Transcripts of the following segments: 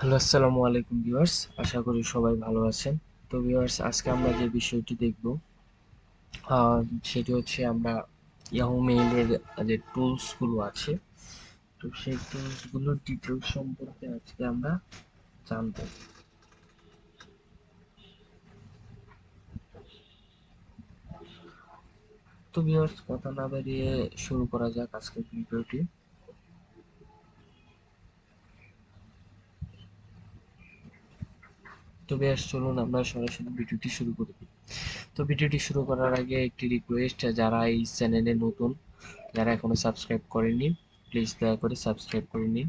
Hello, আসসালামু আলাইকুম viewers. আশা করি সবাই ভালো আছেন। তো ভিউয়ার্স, আজকে আমরা যে বিষয়টি দেখব সেটি হচ্ছে আমরা ইয়াহু মেইলের যে টুলস গুলো আছে, তো সেই টুলস গুলোর ডিটেলস সম্পর্কে আজকে আমরা জানবো। তো ভিউয়ার্স, কথা না বাড়িয়ে শুরু করা যাক আজকের ভিডিওটি। তো ভিউয়ার্স, চলুন আমরা সরাসরি ভিডিওটি শুরু করি। তো ভিডিওটি শুরু করার আগে একটি রিকোয়েস্ট, যারা এই চ্যানেলে নতুন, যারা এখনো সাবস্ক্রাইব করেননি, প্লিজ দয়া করে সাবস্ক্রাইব করে নিন।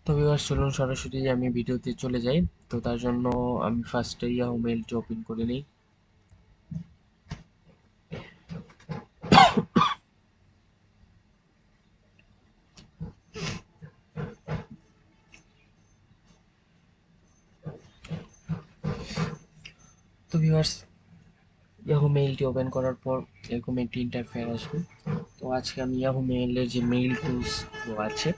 তো ভিউয়ার্স, চলুন সরাসরি আমি ভিডিওতে চলে যাই। তো তার জন্য আমি ফার্স্টে ইয়াহু মেইলটি ওপেন করে নিই। তো ভিউয়ার্স, ইয়াহু মেইলটি ওপেন করার পর এরকম একটি ইন্টারফেয়ার আসবে। তো আজকে আমি ইয়াহু মেইলের যে মেইল টুলস গুলো আছে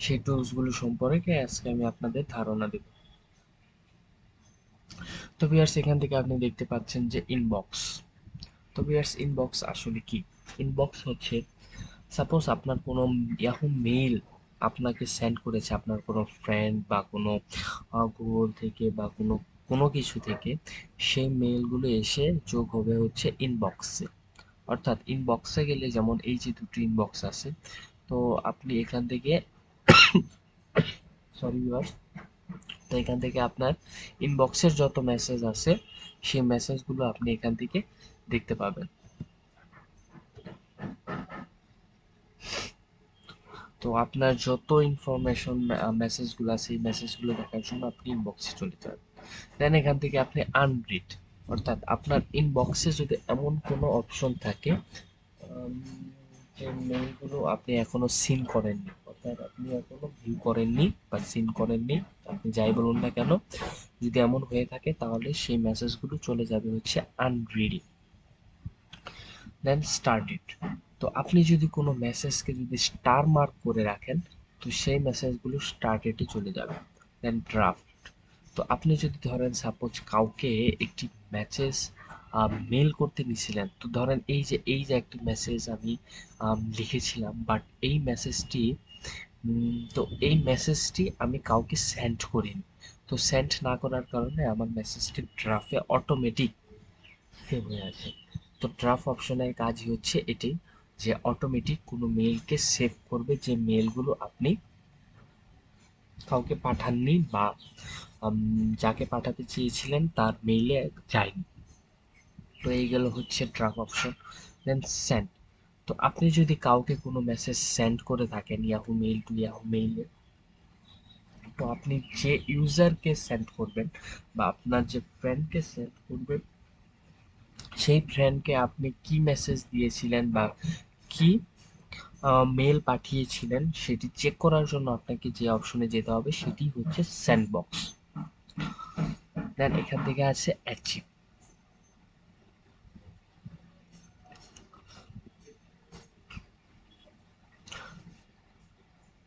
সেই টুলস গুলো সম্পর্কে আজকে আমি আপনাদের ধারণা দেব। তো ভিউয়ার্স, এখান থেকে আপনি দেখতে পাচ্ছেন যে ইনবক্স। তো ভিউয়ার্স, ইনবক্স আসলে কি? ইনবক্স হচ্ছে, সাপোজ আপনার কোনো ইয়াহু মেইল আপনাকে সেন্ড করেছে আপনার কোনো ফ্রেন্ড বা কোনো গুগল থেকে বা কোনো কোনো কিছু থেকে, সেই মেইলগুলো এসে যোগ হবে হচ্ছে ইনবক্সে। অর্থাৎ ইনবক্সে গেলে যেমন এই যে দুটো ইনবক্স আছে, তো আপনি এখান থেকে সরি ভিউয়ার্স, তো এখান থেকে আপনার ইনবক্সের যত মেসেজ আছে সেই মেসেজগুলো আপনি এখান থেকে দেখতে পাবেন। তো আপনার যত ইনফরমেশন মেসেজগুলো আছে এই মেসেজগুলো দেখার জন্য আপনি ইনবক্সে চলে যান। দেন এখান থেকে আপনি আনরিড, অর্থাৎ আপনার ইনবক্সে যদি এমন কোনো অপশন থাকে উম, যে মেইলগুলো আপনি এখনো সিন করেননি, অর্থাৎ আপনি এখনো ভিউ করেননি বা সিন করেননি, আপনি যাই বলুন না কেন, যদি এমন হয়ে থাকে তাহলে সেই মেসেজগুলো চলে যাবে হচ্ছে আনরিড। দেন স্টার্টেড, তো আপনি যদি কোনো মেসেজকে যদি স্টার মার্ক করে রাখেন, তো সেই মেসেজগুলো স্টার্টেডে চলে যাবে। দেন ড্রাফট, তো আপনি যদি ধরেন সাপোজ কাউকে একটি মেসেজ মেল করতে নিছিলেন, তো ধরেন এই যে একটা মেসেজ আমি লিখেছিলাম, বাট এই মেসেজটি তো এই মেসেজটি আমি কাউকে সেন্ড করিনি। তো সেন্ড না করার কারণে আমার মেসেজটি ড্রাফটে অটোমেটিক সেভ হয়ে আছে। তো ড্রাফট অপশনের কাজই হচ্ছে এটাই, যে অটোমেটিক কোনো মেইলকে সেভ করবে যে মেইলগুলো আপনি কাউকে পাঠাননি বা যাকে পাঠাতে চেয়েছিলেন তার মেইলে যায়নি। তো এই গেল হচ্ছে ড্রাফট অপশন। দেন সেন্ড, তো আপনি যদি কাউকে কোনো মেসেজ সেন্ড করে থাকেন ইয়াহু মেইল টু ইয়াহু মেইলে, তো আপনি যে ইউজারকে সেন্ড করবেন বা আপনার যে ফ্রেন্ডকে সেন্ড করবেন, সেই ফ্রেন্ডকে আপনি কি মেসেজ দিয়েছিলেন বা কি মেল পাঠিয়েছিলেন সেটি চেক করার জন্য আপনাকে যে অপশনে যেতে হবে সেটি হচ্ছে স্যান্ডবক্স। দেন এখান থেকে আছে অ্যাচিভ,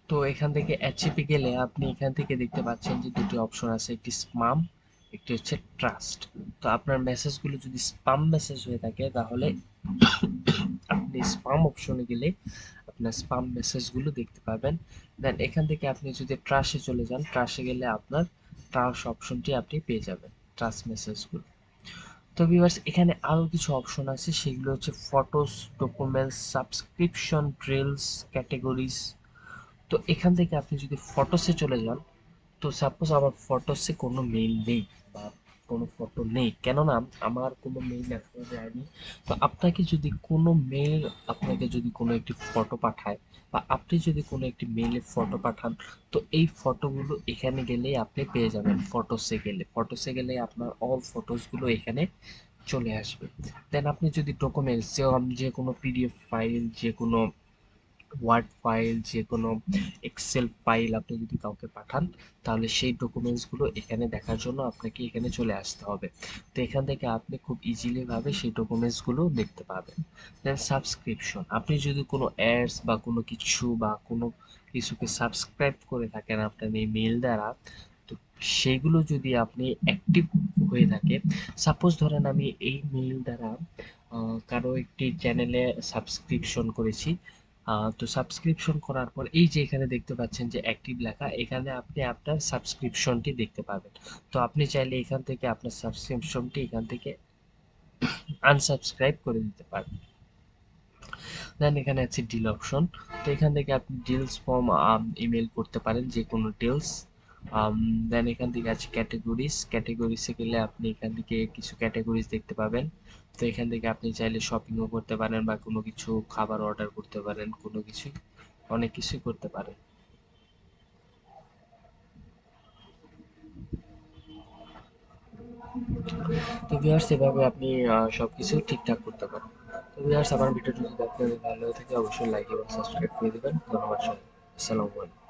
তো এখান থেকে অ্যাচিভে গেলে আপনি এখান থেকে দেখতে পাচ্ছেন যে দুটি অপশন আছে, একটি স্পাম, একটি হচ্ছে ট্রাস্ট। তো আপনার মেসেজগুলো যদি স্পাম মেসেজ হয়ে থাকে তাহলে আপনি স্পাম অপশনে গেলে আপনার স্পাম মেসেজগুলো দেখতে পাবেন। দেন এখান থেকে আপনি যদি ট্রাশে চলে যান, ট্রাশে গেলে আপনার ট্রাশ অপশনটি আপনি পেয়ে যাবেন, ট্রাশ মেসেজগুলো। তো ভিউয়ার্স, এখানে আরো কিছু অপশন আছে, সেগুলো হচ্ছে photos, documents, subscription, drills, categories. তো এখান থেকে আপনি যদি ফটোসে চলে যান, তো সাপোজ আমার ফটোসে কোনো মেইল নেই বা কোনো ফটো নেই, কেননা আমার কোনো মেইল এখনো যায়নি। তো আপনাকে যদি কোনো মেইল, আপনাকে যদি কোনো একটি ফটো পাঠায় বা আপনি যদি কোনো একটি মেইলে ফটো পাঠান, তো এই ফটোগুলো এখানে গেলেই আপনি পেয়ে যাবেন। ফটোসে গেলে আপনার অল ফটোসগুলো এখানে চলে আসবে। দেন আপনি যদি ডকুমেন্টস, যে কোনো পিডিএফ ফাইল, যে কোনো ওয়ার্ড ফাইল, যে কোনো এক্সেল ফাইল আপনি যদি কাউকে পাঠান, তাহলে সেই ডকুমেন্টসগুলো এখানে দেখার জন্য আপনাকে এখানে চলে আসতে হবে। তো এখান থেকে আপনি খুব ইজিলি ভাবে সেই ডকুমেন্টসগুলো দেখতে পাবেন। দেন সাবস্ক্রিপশন, আপনি যদি কোনো অ্যাডস বা কোনো কিছু বা কোনো কিছুকে সাবস্ক্রাইব করে থাকেন আপনার এই মেইল দ্বারা, তো সেগুলো যদি আপনি অ্যাক্টিভ হয়ে থাকে, সাপোজ ধরেন আমি এই মেইল দ্বারা কারো একটি চ্যানেলে সাবস্ক্রিপশন করেছি, তো সাবস্ক্রিপশন করার পর এই যে এখানে দেখতে পাচ্ছেন যে অ্যাক্টিভ লেখা, এখানে আপনি আপনার সাবস্ক্রিপশনটি দেখতে পাবেন। তো আপনি চাইলে এখান থেকে আপনার সাবস্ক্রিপশনটি এখান থেকে আনসাবস্ক্রাইব করে দিতে পারেন। দেন এখানে আছে ডিল অপশন, তো এখান থেকে আপনি ডিলস ফর্ম ইমেল করতে পারেন, যে কোনো ডিলস। দেন এখান থেকে আছে ক্যাটেগরিজ, ক্যাটেগরিজে গেলে আপনি এখান থেকে কিছু ক্যাটেগরিজ দেখতে পাবেন। তো এখান থেকে আপনি চাইলে শপিংও করতে পারেন বা কোনো কিছু খাবার অর্ডার করতে পারেন, কোনো কিছু অনেক কিছুই করতে পারেন। তো ভিউয়ার্স এভাবে আপনি সবকিছু ঠিকঠাক করতে পারেন। তো ভিউয়ার্স আমার ভিডিওটি যদি আপনাদের ভালো লাগে থাকে অবশ্যই লাইক এবং সাবস্ক্রাইব করে দিবেন। ধন্যবাদ সবাই। আসসালামু আলাইকুম।